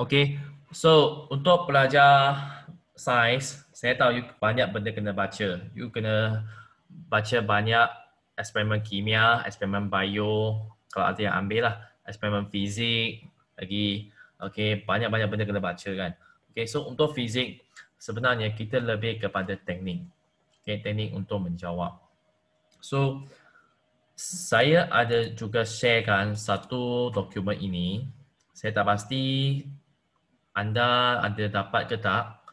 Okay, so untuk pelajar sains, saya tahu you banyak benda kena baca. You kena baca banyak eksperimen kimia, eksperimen bio, kalau ada yang ambil lah, eksperimen fizik, lagi okay, banyak-banyak benda kena baca kan. Okay, so untuk fizik, sebenarnya kita lebih kepada teknik. Okay, teknik untuk menjawab. So, saya ada juga sharekan satu dokumen ini. Saya tak pasti anda ada dapat ke tak?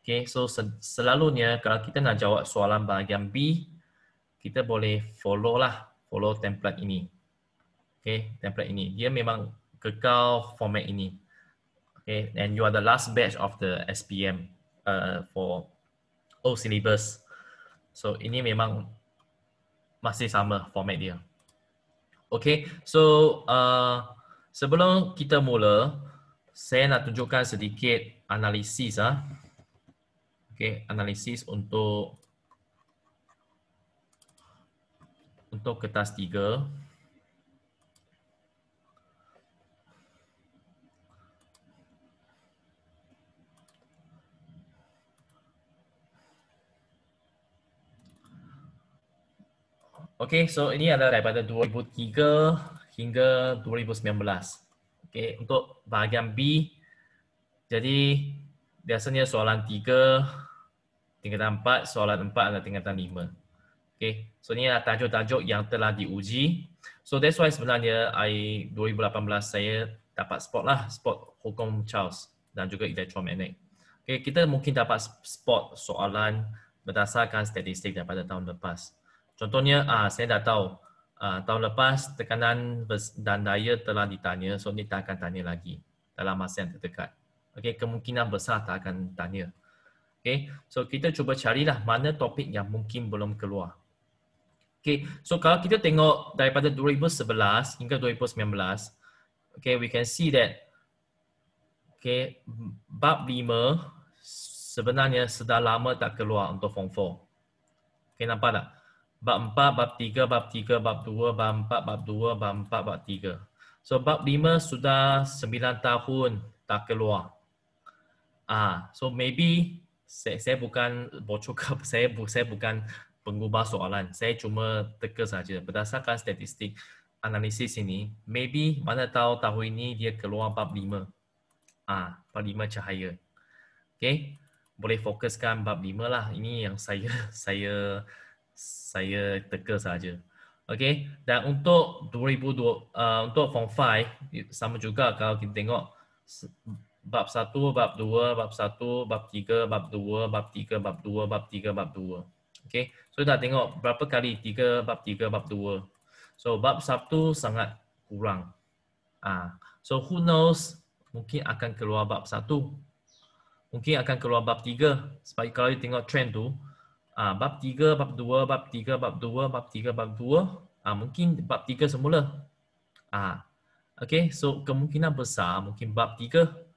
Okay, so selalunya kalau kita nak jawab soalan bahagian B, kita boleh follow template ini. Okay, template ini. Dia memang kekal format ini. Okay, and you are the last batch of the SPM for all syllabus. So ini memang masih sama format dia. Okay, so sebelum kita mula, saya nak tunjukkan sedikit analisis Okay, analisis untuk kertas 3. Okay, so ini adalah daripada 2003 hingga 2019. Okay, untuk bahagian B, jadi biasanya soalan 3, tingkatan 4, soalan 4 dan tingkatan 5. Okay, so ini adalah tajuk-tajuk yang telah diuji. So that's why sebenarnya 2018 saya dapat spot hukum Charles dan juga elektromagnet. Okay, kita mungkin dapat spot soalan berdasarkan statistik daripada tahun lepas. Contohnya, saya dah tahu tahun lepas tekanan dan daya telah ditanya, so ni tak akan tanya lagi dalam masa yang terdekat. Okay, kemungkinan besar tak akan tanya. Okay, so kita cuba carilah mana topik yang mungkin belum keluar. Okay, so kalau kita tengok daripada 2011 hingga 2019, okay, we can see that okay, bab 5 sebenarnya sudah lama tak keluar untuk form 4. Okay, nampak tak? Bab 4, bab 3, bab 3, bab 2, bab 4, bab 2, bab 4, bab 3. So bab 5 sudah 9 tahun tak keluar. So maybe saya bukan bocorkan, saya bukan pengubah soalan. Saya cuma teka saja berdasarkan statistik analisis ini. Maybe mana tahu tahun ini dia keluar bab 5. Bab 5 cahaya. Okay, boleh fokuskan bab 5 lah. Ini yang saya teka saja. Okay, dan untuk 2002 untuk form 5 sama juga kalau kita tengok bab 1, bab 2, bab 1, bab 3, bab 2, bab 3, bab 2, bab 3, bab 2. Okay, so dah tengok berapa kali 3, bab 3, bab 2. So bab 1 sangat kurang. So who knows, mungkin akan keluar bab 1. Mungkin akan keluar bab 3. Sebab kalau you tengok trend tu, bab 3, bab 2, bab 3, bab 2, bab 3, bab 2, mungkin bab 3 semula. Okay, so kemungkinan besar mungkin bab 3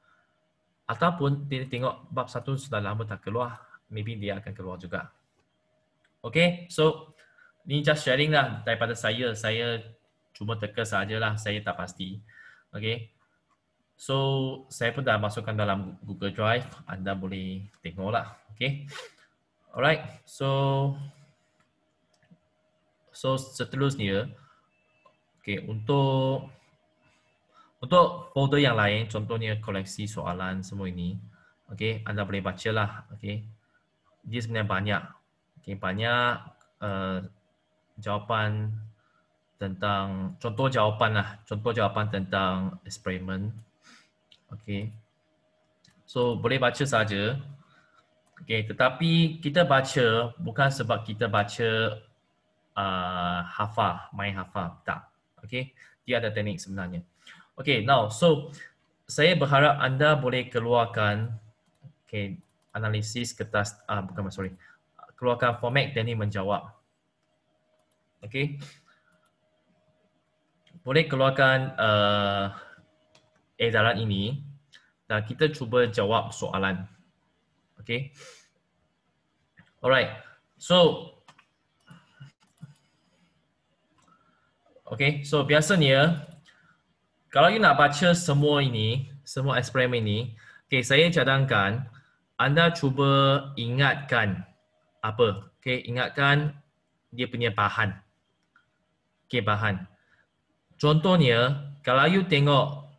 ataupun dia tengok bab 1 sudah lama tak keluar, maybe dia akan keluar juga. Okay, so ni just sharing lah daripada saya cuma teka sajalah, saya tak pasti. Okay, so saya pun dah masukkan dalam Google Drive, anda boleh tengok lah. Okay, alright, so seterusnya, okay, untuk folder yang lain, contohnya koleksi soalan semua ini, okay, anda boleh bacalah. Okay, dia sebenarnya banyak. Okay, banyak jawapan tentang contoh jawapan tentang eksperimen. Okay, so boleh baca saja. Okay, tetapi kita baca bukan sebab kita baca hafal, main hafal, tak. Okay, dia ada teknik sebenarnya. Okay, now, so saya berharap anda boleh keluarkan analisis kertas, keluarkan format teknik menjawab. Okay, boleh keluarkan edaran ini dan kita cuba jawab soalan. Okay, alright, so okay, so biasanya kalau you nak baca semua ini, semua eksperimen ini, okay, saya cadangkan anda cuba ingatkan apa? Okay, ingatkan dia punya bahan. Okay, bahan. Contohnya, kalau you tengok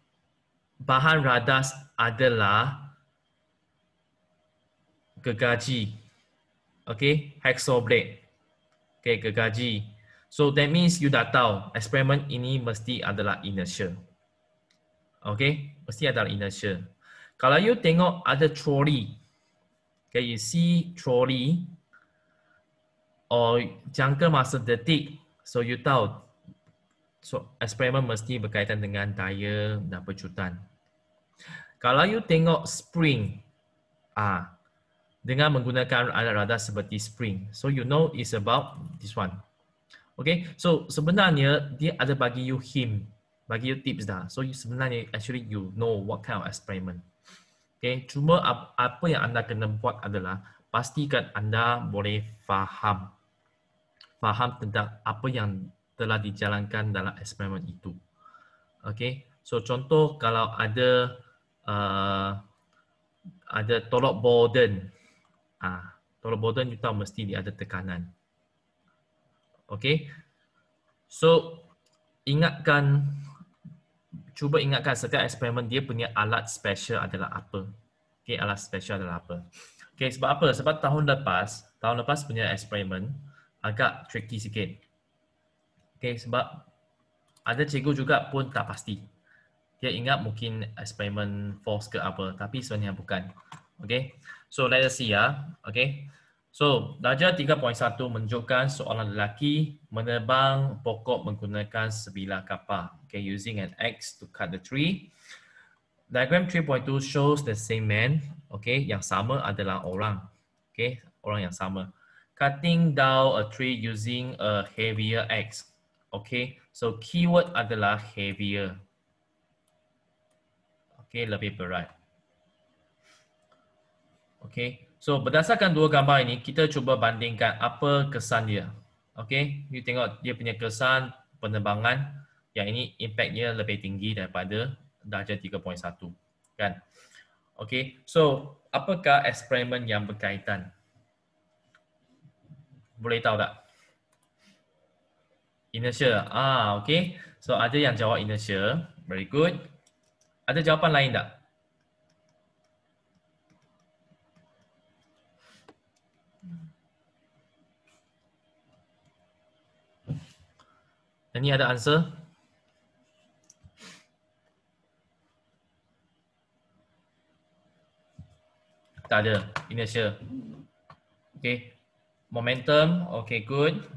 bahan radas adalah gergaji. Okay, hacksaw blade. Okay, gergaji. So that means you dah tahu eksperimen ini mesti adalah inertia. Okay, mesti adalah inertia. Kalau you tengok ada trolley, okay, you see trolley or jangka masa detik, so you tahu eksperimen mesti berkaitan dengan daya dan pecutan. Kalau you tengok spring, dengan menggunakan alat radar seperti spring, so you know it's about this one. Okay, so sebenarnya dia ada bagi you hint, bagi you tips dah. So you sebenarnya actually you know what kind of experiment. Okay, cuma apa yang anda kena buat adalah pastikan anda boleh faham tentang apa yang telah dijalankan dalam eksperimen itu. Okay, so contoh kalau ada tolak Borden, tolak Borden you tahu mesti dia ada tekanan. Okay, so cuba ingatkan setiap eksperimen dia punya alat special adalah apa. Okay, alat special adalah apa. Okay, sebab apa? Sebab tahun lepas punya eksperimen agak tricky sikit. Okay, sebab ada cikgu juga pun tak pasti. Dia ingat mungkin eksperimen force ke apa, tapi sebenarnya bukan. Okay, so let us see ya. Okay, so darjah 3.1 menunjukkan seorang lelaki menerbang pokok menggunakan sebilah kapal. Okay, using an axe to cut the tree. Diagram 3.2 shows the same man. Okay, yang sama adalah orang. Okay, orang yang sama. Cutting down a tree using a heavier axe. Okay, so keyword adalah heavier. Okay, lebih berat. Okay, so berdasarkan dua gambar ini, kita cuba bandingkan apa kesan dia. Okay, you tengok dia punya kesan penerbangan. Yang ini impactnya lebih tinggi daripada darjah 3.1. Kan? Okay, so apakah eksperimen yang berkaitan? Boleh tahu tak? Inertia. Okay. So ada yang jawab inertia. Very good. Ada jawapan lain tak? Ini ada answer? Tak ada. Inertia. Okay. Momentum. Okay, good.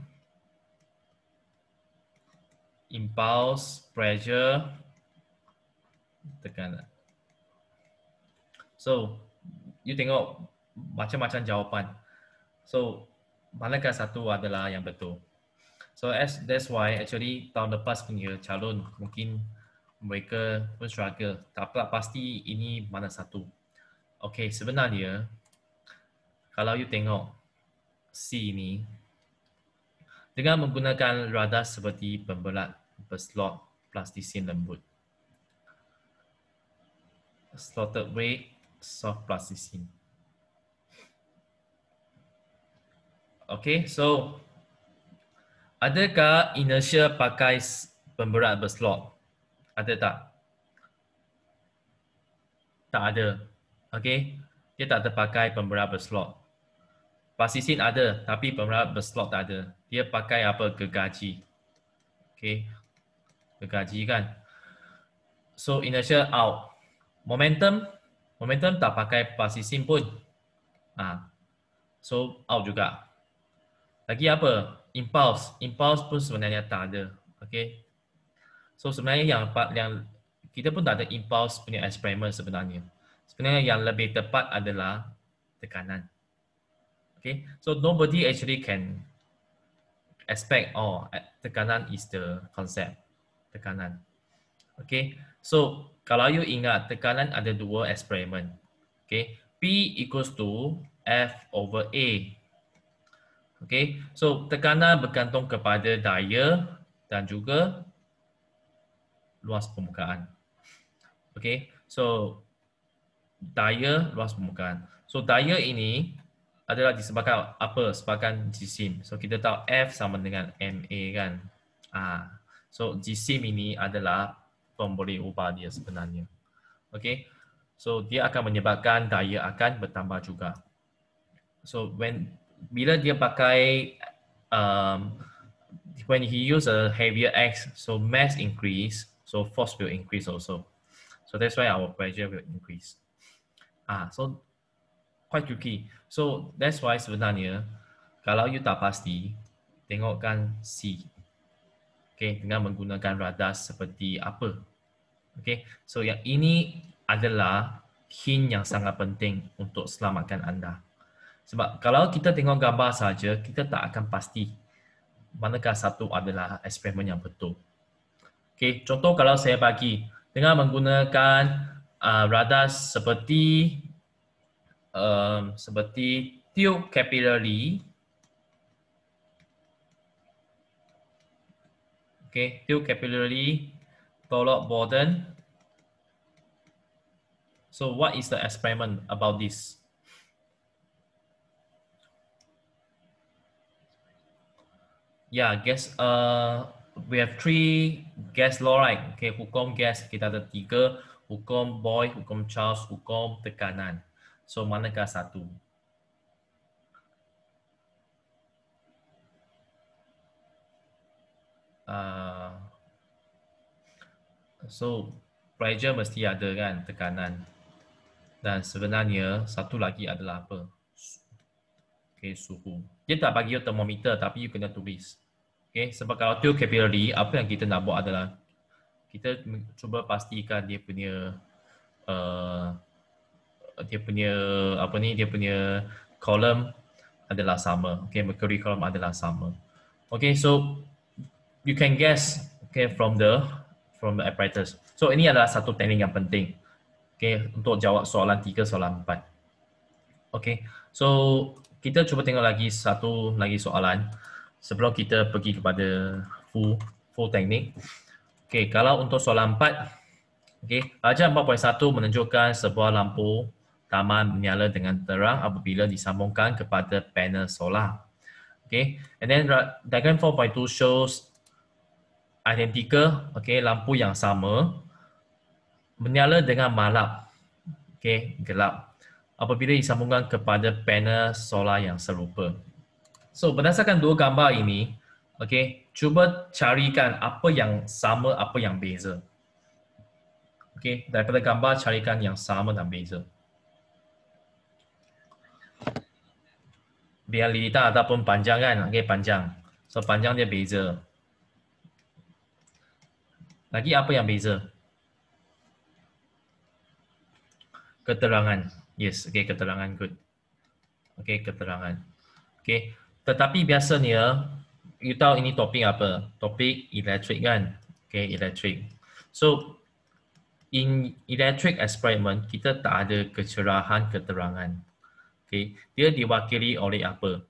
Impulse, pressure, tekanan. So, you tengok macam-macam jawapan. So, manakah satu adalah yang betul? So, that's why actually tahun lepas punya calon mungkin mereka pun struggle. Tak pasti ini mana satu. Okay, sebenarnya kalau you tengok C ini, dengan menggunakan radar seperti pemberat berslot plastisin lembut. Slotted weight, soft plastisin. Okay, so adakah inertia pakai pemberat berslot? Ada tak? Tak ada. Okay, dia tak terpakai pemberat berslot. Plastisin ada, tapi pemberat berslot tak ada. Dia pakai apa? Gergaji. Okay, gergaji kan. So inertia out. Momentum tak pakai plastisin pun. So out juga. Lagi apa? Impulse pun sebenarnya tak ada. Okay. So sebenarnya yang kita pun tak ada impulse punya eksperimen sebenarnya. Sebenarnya yang lebih tepat adalah tekanan. Okay. So nobody actually can expect tekanan is the concept. Tekanan. Okay. So kalau you ingat tekanan ada dua eksperimen. Okay. P equals to F over A. Okay. So tekanan bergantung kepada daya dan juga luas permukaan. Okay. So daya luas permukaan. So daya ini adalah disebabkan apa? Sebabkan jisim. So kita tahu F sama dengan MA kan. So jisim ini adalah pemberi ubah dia sebenarnya. Okay. So dia akan menyebabkan daya akan bertambah juga. So bila dia pakai when he use a heavier X, so mass increase, so force will increase also. So that's why our pressure will increase. So quite tricky. So that's why sebenarnya kalau you tak pasti, tengokkan C. Okay, dengan menggunakan radar seperti apa. Okay, so yang ini adalah hint yang sangat penting untuk selamatkan anda. Sebab kalau kita tengok gambar saja, kita tak akan pasti manakah satu adalah eksperimen yang betul. Okay, contoh kalau saya bagi dengan menggunakan radar seperti tube capillary. Okay, tube capillary, Thorlok Borden. So what is the experiment about this? Yeah, gas. We have 3 gas law, right? Okay, hukum gas kita ada 3, hukum Boyle, hukum Charles, hukum tekanan. So manakah satu? So pressure mesti ada kan, tekanan. Dan sebenarnya satu lagi adalah apa? Okay, suhu. Dia tak bagi you termometer tapi you kena tulis. Okay, sebab kalau tube capillary, apa yang kita nak buat adalah kita cuba pastikan dia punya dia punya column adalah sama. Okay, mercury column adalah sama. Okay, so you can guess okay from the apparatus. So ini adalah satu teknik yang penting. Okay, untuk jawab soalan 3, soalan 4. Okay, so kita cuba tengok lagi satu lagi soalan sebelum kita pergi kepada full teknik. Okay, kalau untuk soalan 4, okay, ajar 4.1 menunjukkan sebuah lampu taman menyala dengan terang apabila disambungkan kepada panel solar. Okay, and then diagram 4.2 shows identical, okay, lampu yang sama menyala dengan malap, okay, gelap apabila disambungkan kepada panel solar yang serupa. So berdasarkan dua gambar ini, okay, cuba carikan apa yang sama, apa yang beza. Okay, daripada gambar carikan yang sama dan beza. Biar lilitan ataupun panjang kan, okay, panjang. So panjang dia beza. Lagi apa yang beza? Keterangan. Yes, okay, keterangan, good. Okay, keterangan. Okay, tetapi biasanya, you tahu ini topik apa? Topik elektrik kan? Okay, elektrik. So, in electric experiment, kita tak ada kecerahan keterangan. Okay, dia diwakili oleh apa?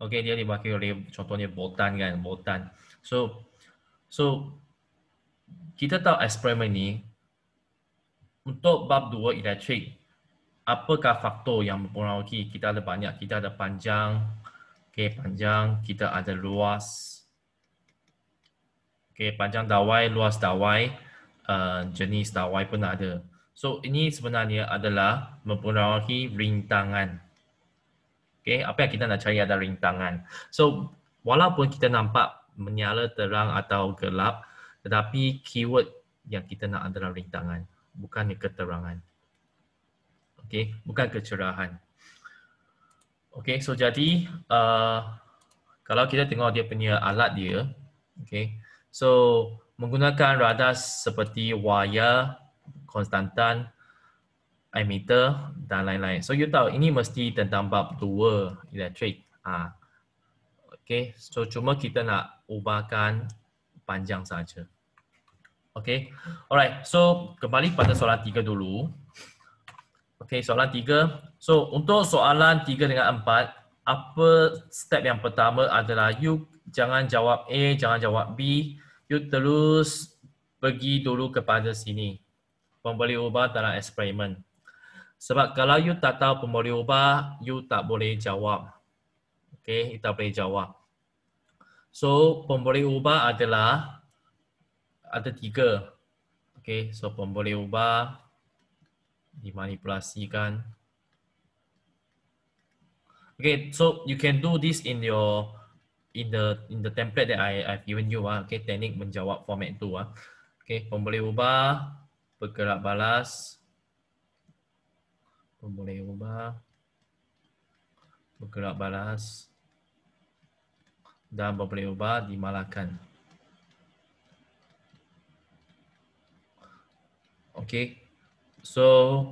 Okay, dia diwakili oleh contohnya voltan kan? Voltan. So kita tahu eksperimen ni untuk bab 2 elektrik, apakah faktor yang mempengaruhi? Kita ada banyak, kita ada panjang, okay, panjang, kita ada luas, okay, panjang dawai, luas dawai, jenis dawai pun ada. So ini sebenarnya adalah mempengaruhi rintangan. Okay, apa yang kita nak cari adalah rintangan. So walaupun kita nampak menyala terang atau gelap, tetapi keyword yang kita nak adalah rintangan, bukan keterangan. Okay, bukan kecerahan. Okay, so jadi kalau kita tengok dia punya alat dia, okay, so menggunakan radar seperti wire, konstantan, ammeter dan lain-lain. So you tahu ini mesti tentang bab 2 elektrik. Okay, so cuma kita nak ubahkan panjang saja. Okay, alright. So kembali pada soalan 3 dulu. Okay, soalan 3. So untuk soalan 3 dengan 4, apa step yang pertama adalah you jangan jawab A, jangan jawab B. you terus pergi dulu kepada sini. Pemberi ubah dalam eksperimen. Sebab kalau you tak tahu pemberi ubah, you tak boleh jawab. Okay, you tak boleh jawab. So, pemberi ubah adalah ada 3. Okay, so pemberi ubah dimanipulasikan. Okay, so you can do this in your in the template that I've given you. Okay, teknik menjawab format itu. Okay, pemberi ubah, bergerak balas, pemberi ubah, bergerak balas, dan pemberi ubah dimalahkan. Okay, so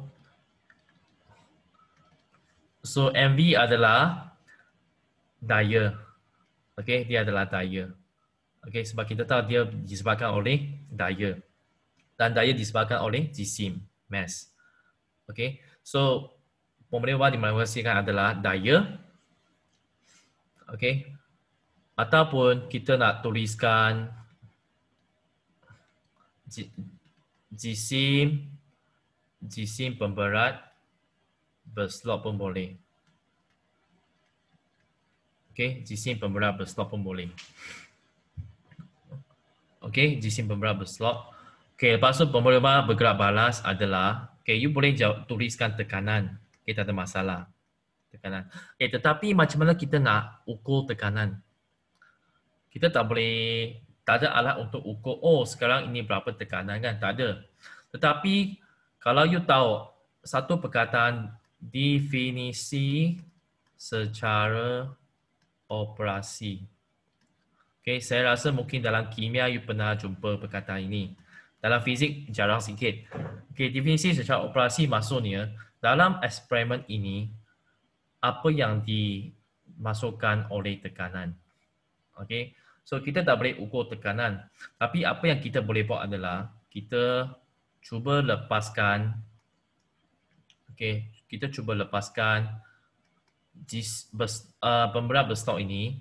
MV adalah daya. Okay, dia adalah daya. Okay, sebab kita tahu dia disebabkan oleh daya. Dan daya disebabkan oleh jisim, mass. Okay, so pemberi ubah dimanipulasikan adalah daya. Okay, ataupun kita nak tuliskan jisim pemberat berslot pun boleh. Okay, jisim pemberat berslot pun boleh. Okay, jisim pemberat berslot. Okay, lepas tu pemberi ubah bergerak balas adalah, okay, you boleh tuliskan tekanan. Okay, tak ada masalah. Tekanan. Okay, tetapi macam mana kita nak ukur tekanan? Kita tak boleh, tak ada alat untuk ukur, oh sekarang ini berapa tekanan kan? Tak ada. Tetapi kalau you tahu satu perkataan definisi secara operasi. Okay, saya rasa mungkin dalam kimia you pernah jumpa perkataan ini. Dalam fizik jarang sikit. Okay, definisi secara operasi maksudnya dalam eksperimen ini apa yang dimasukkan oleh tekanan. Okay, so kita tak boleh ukur tekanan. Tapi apa yang kita boleh buat adalah kita cuba lepaskan. Okay, kita cuba lepaskan pemberat berslot ini.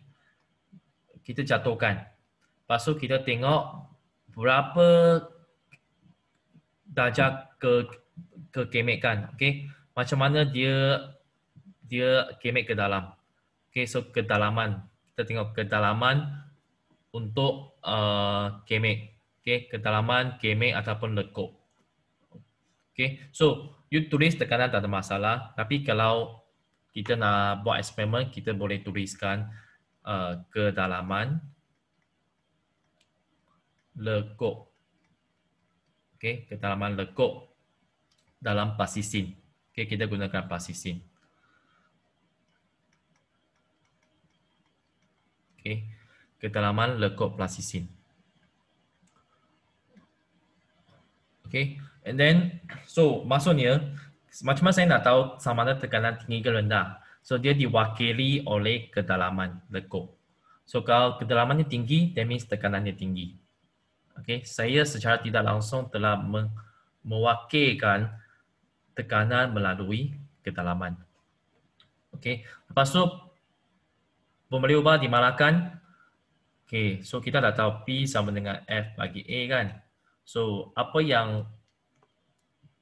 Kita jatuhkan. Lepas tu kita tengok berapa darjah kekemekan. Okay, macam mana dia kemek ke dalam. Okay, so kedalaman. Kita tengok kedalaman untuk kemek. Okay, kedalaman, kemek ataupun lekuk. Okay, so you tulis tekanan tak ada masalah. Tapi kalau kita nak buat eksperimen, kita boleh tuliskan kedalaman, lekuk. Okay, kedalaman lekuk dalam plasisin. Okay, kita gunakan plasisin. Okay, kedalaman lekuk plasisin. Okay, and then so maksudnya macam mana saya nak tahu sama ada tekanan tinggi ke rendah? So dia diwakili oleh kedalaman lekuk. So kalau kedalamannya tinggi, that means tekanannya tinggi. Okay, saya secara tidak langsung telah mewakilkan tekanan melalui kedalaman. Okay, lepas tu pemberi ubah dimalahkan. Okay, so kita dah tahu P sama dengan F bagi A kan. So apa yang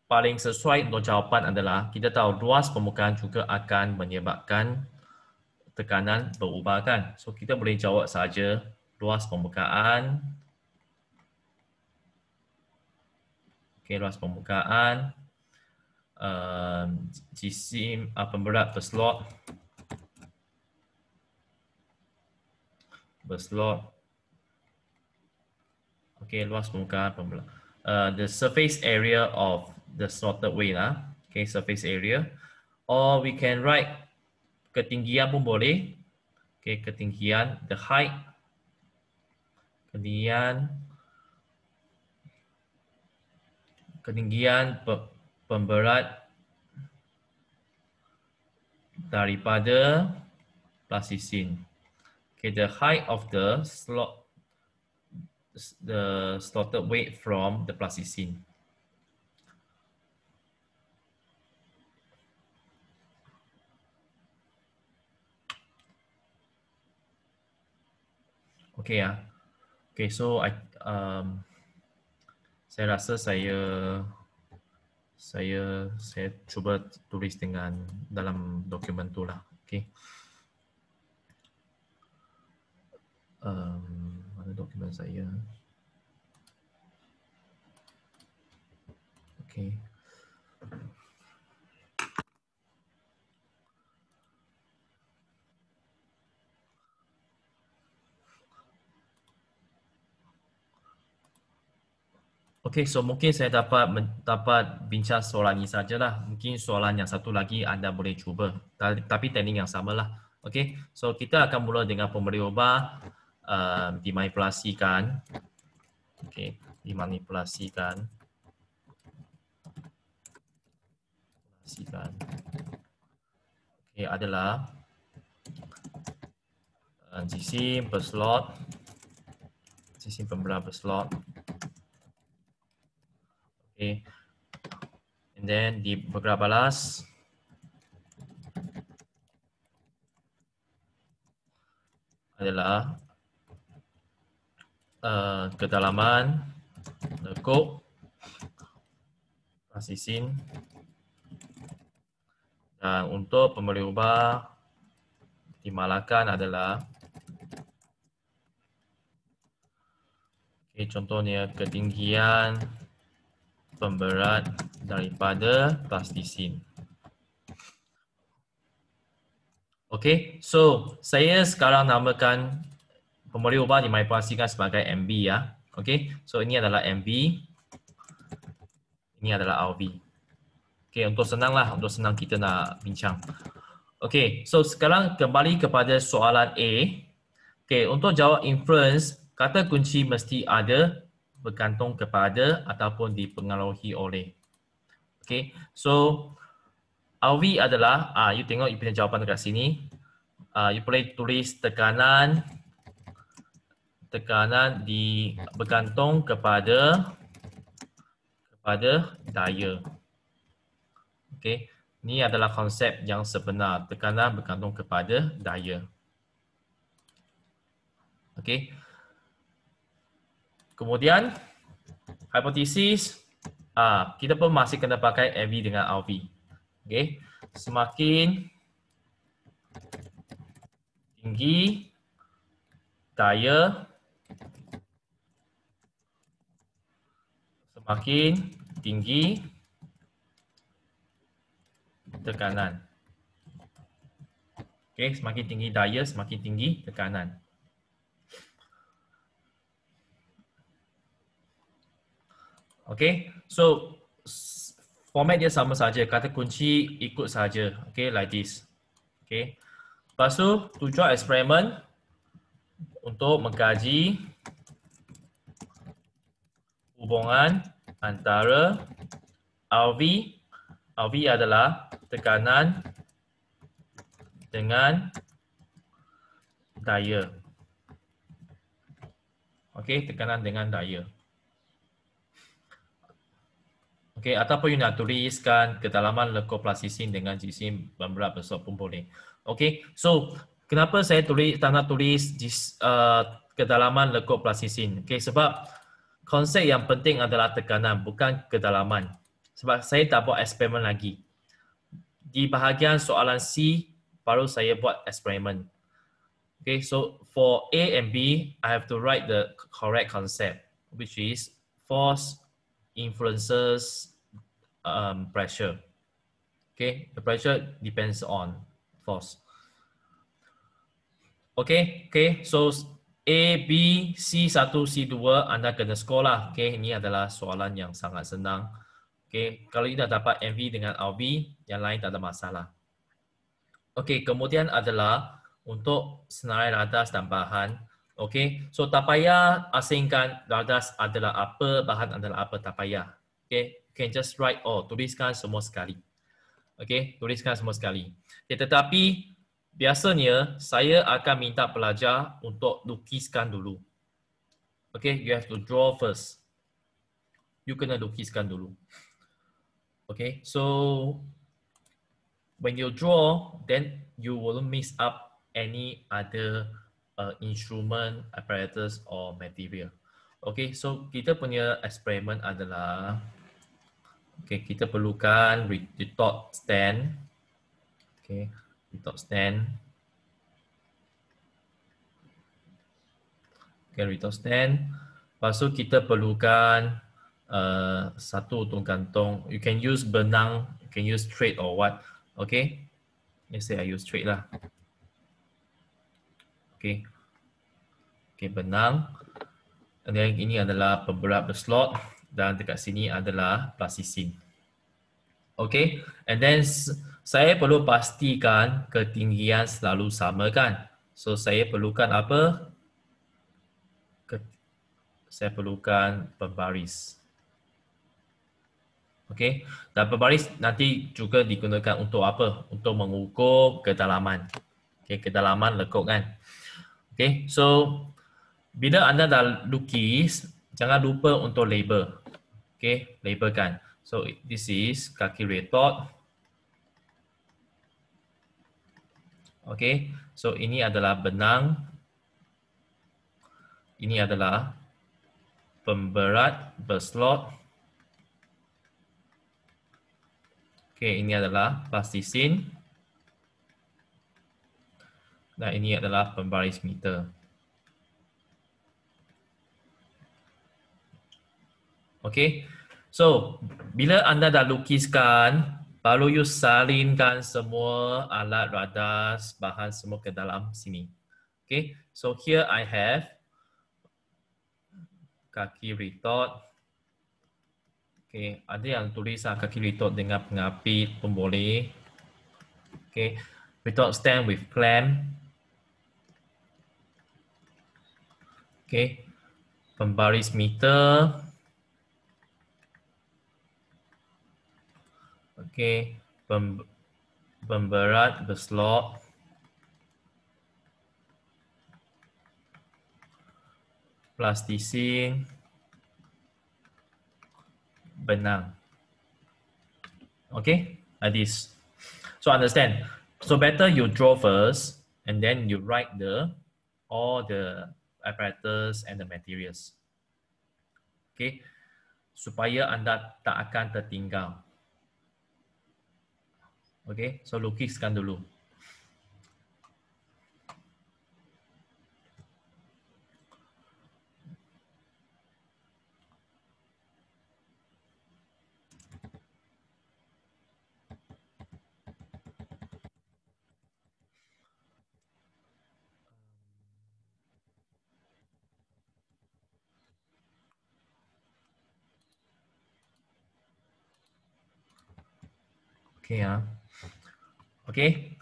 paling sesuai untuk jawapan adalah kita tahu ruas permukaan juga akan menyebabkan tekanan berubah kan. So kita boleh jawab saja ruas permukaan. Okay, ruas permukaan. Jisim pemberat berslot. Okay, luas permukaan pemberat. The surface area of the slotted weight lah. Okay, surface area. Or we can write ketinggian pun boleh. Okay, ketinggian, the height. Ketinggian pemberat daripada plasisin. Okay, the height of the slotted weight from the plasisin. Okay ya. Okay, so saya rasa saya cuba tulis dengan dalam dokumen tu lah. Okay. Mana dokumen saya? Okay. Okay, so mungkin saya dapat bincang soalan ini sajalah. Mungkin soalan yang satu lagi anda boleh cuba, tapi teknik yang sama lah. Okay, so kita akan mula dengan pemberi ubah dimanipulasikan. Okay, dimanipulasikan. Okay, adalah jisim berslot, jisim pembelah berslot. Okay, and then di bergerak balas adalah kedalaman lekuk plasisin, dan untuk pemberi ubah dimalakan adalah contohnya ketinggian pemberat daripada plastisin. Okay, so saya sekarang namakan pemberi ubah dimanipulasikan sebagai MB ya. Okay, so ini adalah MB, ini adalah RV. Okay, untuk senang kita nak bincang. Okay, so sekarang kembali kepada soalan A. Okay, untuk jawab inference, kata kunci mesti ada, bergantung kepada ataupun dipengaruhi oleh. Okay, so RV adalah, you tengok you punya jawapan dekat sini. You boleh tulis tekanan bergantung kepada daya. Okay, ini adalah konsep yang sebenar. Tekanan bergantung kepada daya. Okay. Kemudian hipotesis, kita pun masih kena pakai MV dengan RV. Okay. Semakin tinggi daya, semakin tinggi tekanan. Okay, semakin tinggi daya, semakin tinggi tekanan. Okay, so format dia sama saja, kata kunci ikut saja. Okay, like this. Okay, lepas tu tujuan eksperimen untuk mengkaji hubungan antara RV adalah tekanan dengan daya. Okey, tekanan dengan daya. Okey, ataupun you nak tuliskan kedalaman lekuk plasisin dengan jisim pemberat berslot pun boleh. Okey, so kenapa saya tak nak tulis kedalaman lekuk plasisin? Okey, sebab konsep yang penting adalah tekanan, bukan kedalaman. Sebab saya tak buat eksperimen lagi. Di bahagian soalan C, baru saya buat eksperimen. Okay, so for A and B, I have to write the correct concept, which is force influences pressure. Okay, the pressure depends on force. Okay, so A, B, C1, C2, anda kena sekolah. Okay, ini adalah soalan yang sangat senang. Okay, kalau anda dapat MV dengan RV, yang lain tak ada masalah. Okay, kemudian adalah untuk senarai radas dan bahan. Okay, so tak payah asingkan radas adalah apa, bahan adalah apa, tak payah. Okay, you can just write, tuliskan semua sekali. Okay, tuliskan semua sekali. Okay, tetapi biasanya saya akan minta pelajar untuk lukiskan dulu. Okay, you have to draw first. You kena lukiskan dulu. Okay, so when you draw, then you won't miss up any other instrument, apparatus or material. Okay, so kita punya eksperimen adalah, okay, kita perlukan retort stand. Okay, retort stand. Okay, retort stand. Lepas tu kita perlukan satu untuk gantung. You can use benang, you can use thread or what. Okay, let's say I use thread lah. Okay, okay, benang. Dan ini adalah pemberat berslot dan dekat sini adalah plasticine. Okay, and then saya perlu pastikan ketinggian selalu sama kan. So saya perlukan apa? Saya perlukan pembaris. Okey, dan pembaris nanti juga digunakan untuk apa? Untuk mengukur kedalaman. Okey, kedalaman lekuk kan. Okey, so bila anda dah lukis, jangan lupa untuk label. Okey, labelkan. So this is kaki retort. Okey, so ini adalah benang. Ini adalah pemberat berslot. Okey, ini adalah plasticine. Dan ini adalah pembaris meter. Okey. So, bila anda dah lukiskan, baru you salinkan semua alat radas, bahan semua ke dalam sini. Okay, so here I have kaki retort. Okay, ada yang tulis kaki retort dengan pengapit pun boleh. Okay, retort stand with clamp. Okay, pembaris meter. Okay, pemberat berslot. Plasticine. Benang. Okay, like this. So understand. So better you draw first, and then you write all the apparatus and the materials. Okay, supaya anda tak akan tertinggal. Okay, so lukiskan dulu. Okay ya.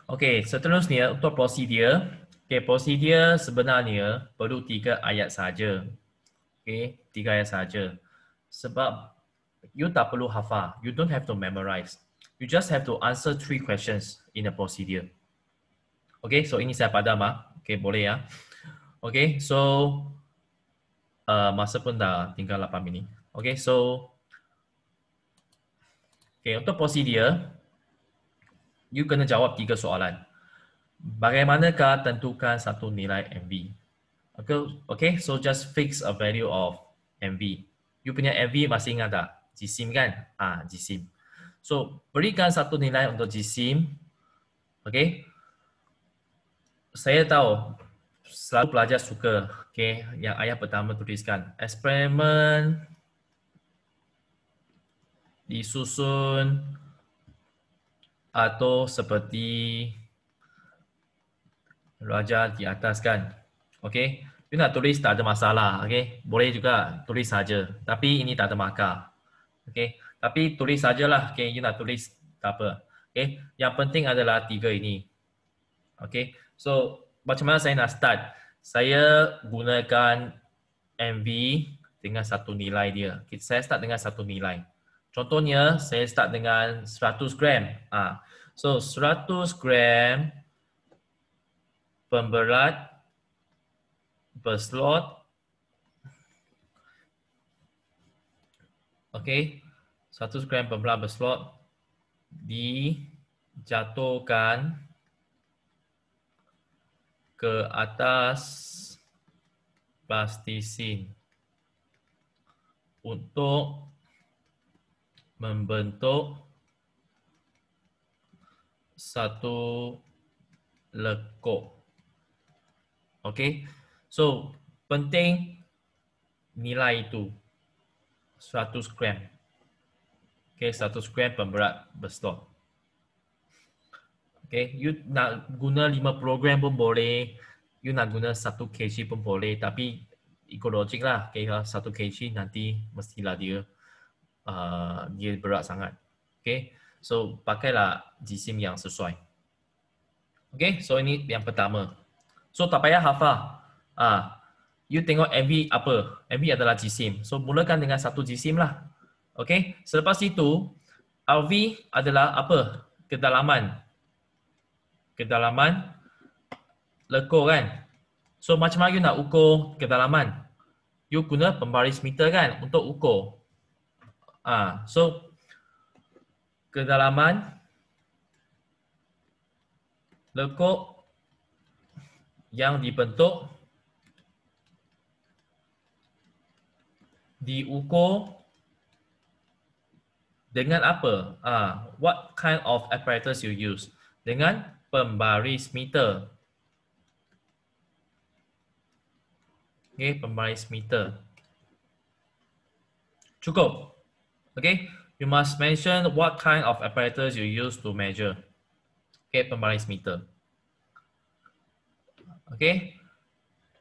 Okay, seterusnya untuk prosedur. Okay, prosedur sebenarnya perlu 3 ayat saja. Okay, 3 ayat saja. Sebab you tak perlu hafal. You don't have to memorize. You just have to answer 3 questions in a procedure. Okay, so ini saya padam Okay, boleh ya. Okay, so masa pun dah tinggal 8 minit. Okay, so okay, untuk prosedur, you kena jawab 3 soalan. Bagaimanakah tentukan satu nilai MV? Okay, so just fix a value of MV. You punya MV masih ingat tak? Jisim kan? Jisim. So, berikan satu nilai untuk jisim. Okay. Saya tahu, selalu pelajar suka. Okay, yang ayat pertama tuliskan. Eksperimen disusun atau seperti raja di atas kan. Okay. You nak tulis tak ada masalah. Okay. Boleh juga tulis saja. Tapi ini tak ada markah. Okay. Tapi tulis sajalah. Okay. You nak tulis tak apa. Okay. Yang penting adalah 3 ini. Okay. So, macam mana saya nak start? Saya gunakan MV dengan satu nilai dia. Okay. Saya start dengan satu nilai. Contohnya, saya start dengan 100 gram. So, 100 gram pemberat berslot. Okey, 100 gram pemberat berslot dijatuhkan ke atas plastisin untuk membentuk satu lekuk. Okay, so penting nilai itu 100 gram. Okay, 100 gram pemberat berslot. Okay, you nak guna 50 gram pun boleh, you nak guna 1 kg pun boleh, tapi ikut logik lah. Okay, 1 kg nanti mestilah dia dia berat sangat. Okay, so pakailah jisim yang sesuai. Okay, so ini yang pertama. So tak payah hafal. You tengok MV apa? MV adalah jisim. So mulakan dengan satu jisim lah. Okay, selepas itu RV adalah apa? Kedalaman. Kedalaman lekuk kan? So macam mana you nak ukur kedalaman? You guna pembaris meter kan untuk ukur. So kedalaman lekuk yang dibentuk diukur dengan apa? What kind of apparatus you use? Dengan pembaris meter. Okay, pembaris meter. Cukup. Okay, you must mention what kind of apparatus you use to measure. Okay, pembaris meter. Okay,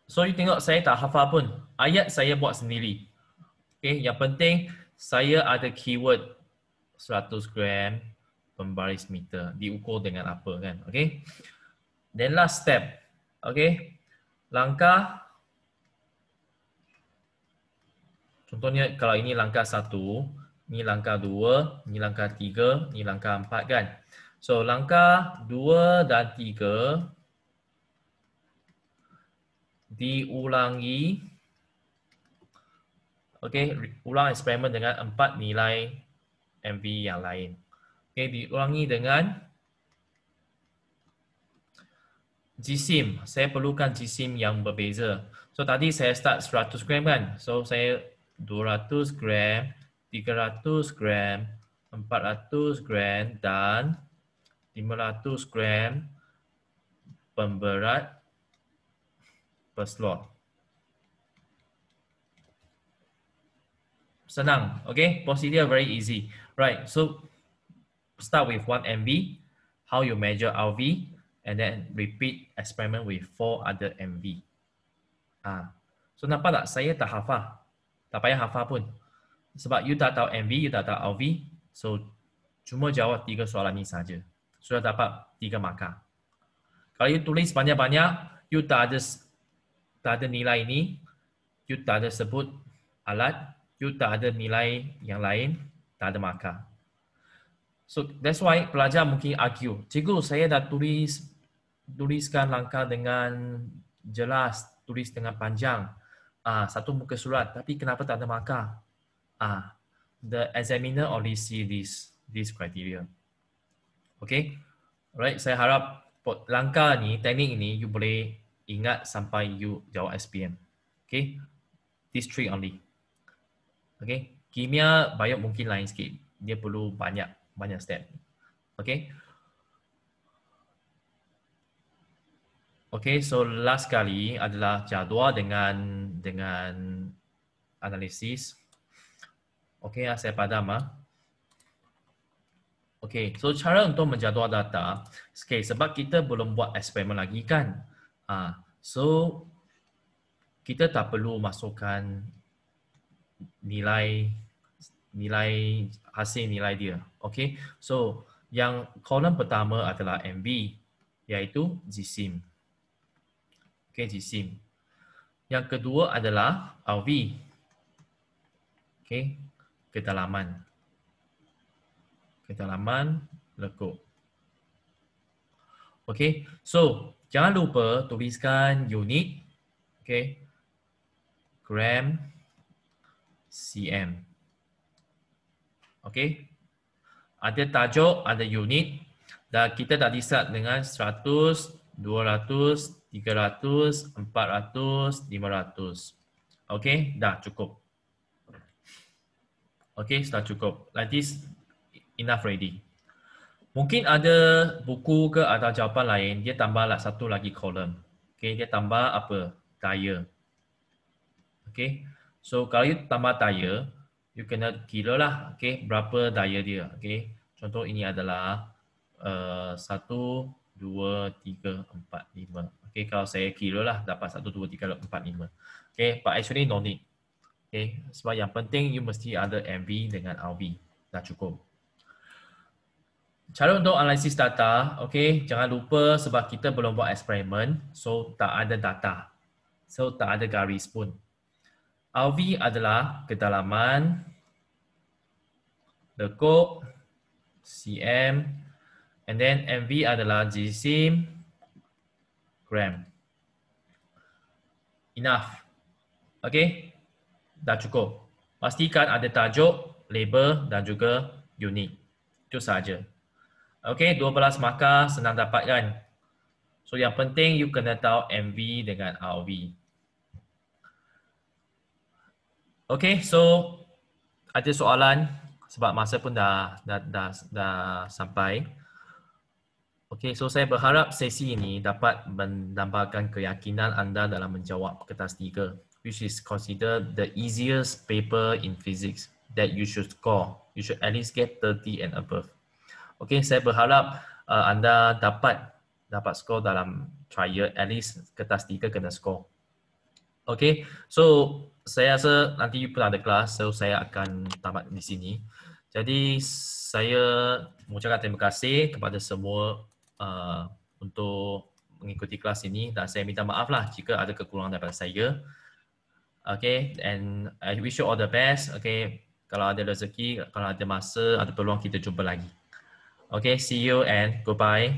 so you tengok saya tak hafal pun. Ayat saya buat sendiri. Okay, yang penting saya ada keyword 100 gram pembaris meter. Diukur dengan apa kan? Okay. Then last step. Okay. Langkah. Contohnya kalau ini langkah 1, ini langkah 2, ini langkah 3, ini langkah 4 kan. So langkah 2 dan 3 diulangi. Okay, ulang eksperimen dengan 4 nilai MV yang lain. Okay, diulangi dengan jisim. Saya perlukan jisim yang berbeza. So tadi saya start 100 gram kan. So saya 200 gram, 300 gram, 400 gram dan 500 gram pemberat berslot. Senang, okay? Procedure very easy. Right, so start with 1 MV, how you measure RV, and then repeat experiment with 4 other MV. So nampak tak? Saya tak hafal. Tak payah hafal pun. Sebab you tak tahu MV, you tak tahu RV, so cuma jawab 3 soalan ni saja. Sudah dapat 3 markah. Kalau you tulis banyak-banyak, you tak ada nilai ini, you tak ada sebut alat, you tak ada nilai yang lain, tak ada markah. So that's why pelajar mungkin argue, cikgu saya dah tuliskan langkah dengan jelas, tulis dengan panjang, satu muka surat, tapi kenapa tak ada markah? The examiner only see this criteria. Okay, alright. Saya harap langkah ni, teknik ini, you boleh ingat sampai you jawab SPM. Okay, this three only. Okay, kimia, bio mungkin lain sikit. Dia perlu banyak step. Okay. Okay, so last kali adalah jadual dengan analisis. Okay, saya padam. Okay, so cara untuk menjadual data, okay, sebab kita belum buat eksperimen lagi kan. So kita tak perlu masukkan nilai hasil nilai dia. Okay, so yang kolom pertama adalah MV, iaitu jisim. Okay, jisim. Yang kedua adalah RV. Okay, kedalaman. Kedalaman lekuk. Okay, so jangan lupa tuliskan unit. Okay, gram, cm. Okay, ada tajuk, ada unit, dan kita dah decide dengan 100, 200, 300, 400, 500. Okey, dah cukup. Okey, sudah cukup. Like this, enough already. Mungkin ada buku ke atau jawapan lain, dia tambahlah satu lagi kolom. Okey, dia tambah apa? Daya. Okey. So, kalau you tambah daya, you kena kira lah, okey, berapa daya dia. Okey. Contoh ini adalah 1, 2, 3, 4, 5. Okey, kalau saya kira lah dapat 1, 2, 3, 4, 5. Okey, but actually no need. Okay, sebab yang penting you mesti ada MV dengan RV. Dah cukup. Cara untuk analisis data, okay, jangan lupa sebab kita belum buat eksperimen, so tak ada data. So tak ada garis pun. RV adalah kedalaman, lekuk, cm, and then MV adalah jisim, gram. Enough. Okay, dah cukup. Pastikan ada tajuk, label dan juga unit. Itu saja. Okey, 12 markah senang dapatkan. So yang penting you kena tahu MV dengan RV. Okey, so ada soalan sebab masa pun dah sampai. Okey, so saya berharap sesi ini dapat menambahkan keyakinan anda dalam menjawab kertas 3, which is considered the easiest paper in physics that you should score. You should at least get 30 and above. Okey, saya berharap anda dapat skor dalam trial, at least kertas 3 kena skor. Okey, so saya rasa nanti pun ada kelas, so saya akan tamat di sini. Jadi saya mengucapkan terima kasih kepada semua untuk mengikuti kelas ini dan saya minta maaf lah jika ada kekurangan daripada saya. Okay, and I wish you all the best. Okay, kalau ada rezeki, kalau ada masa, ada peluang kita jumpa lagi. Okay, see you and goodbye.